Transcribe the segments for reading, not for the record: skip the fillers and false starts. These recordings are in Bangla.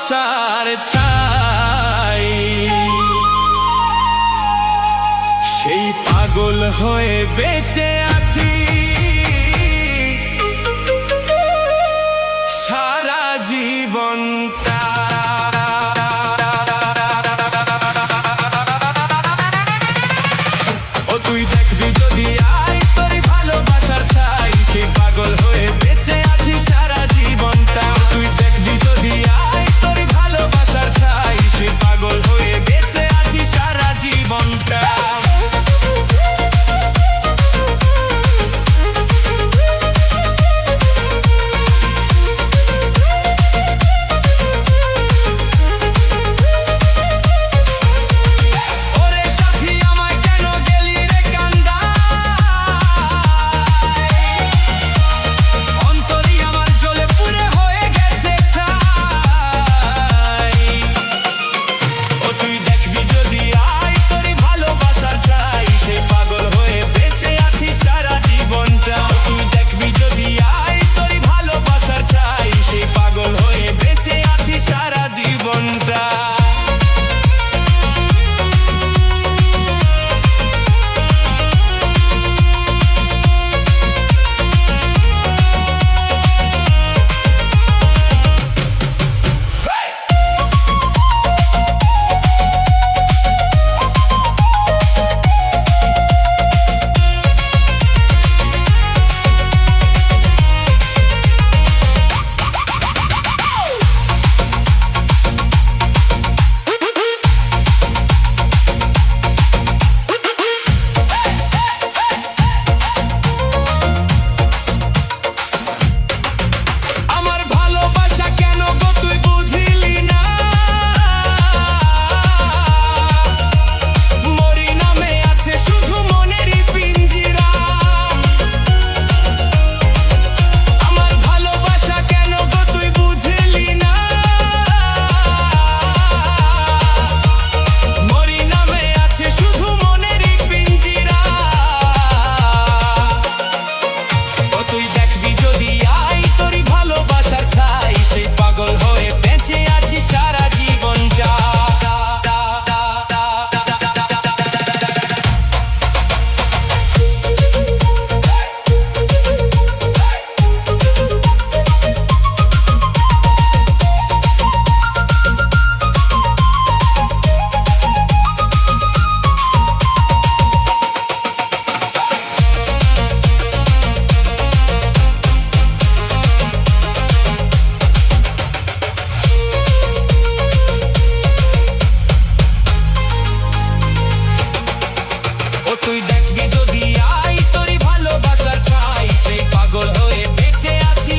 ভালোবাসার ছাই, সেই পাগল হয়ে বেঁচে আছি সারা জীবনটা। ও তুই দেখবি যদি আয় তোরই ভালোবাসার ছাই, সেই পাগল হয়ে বেঁচে আছি সারা জীবনটা। তুই দেখবি যদি আয় তোরই ভালোবাসার ছাই, সেই পাগল হয়ে বেঁচে আছি সারা জীবনটা। তুই দেখবি যদি আয় তোরই ভালোবাসার ছাই, সেই পাগল হয়ে বেঁচে আছি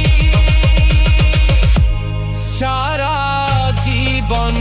সারা জীবন।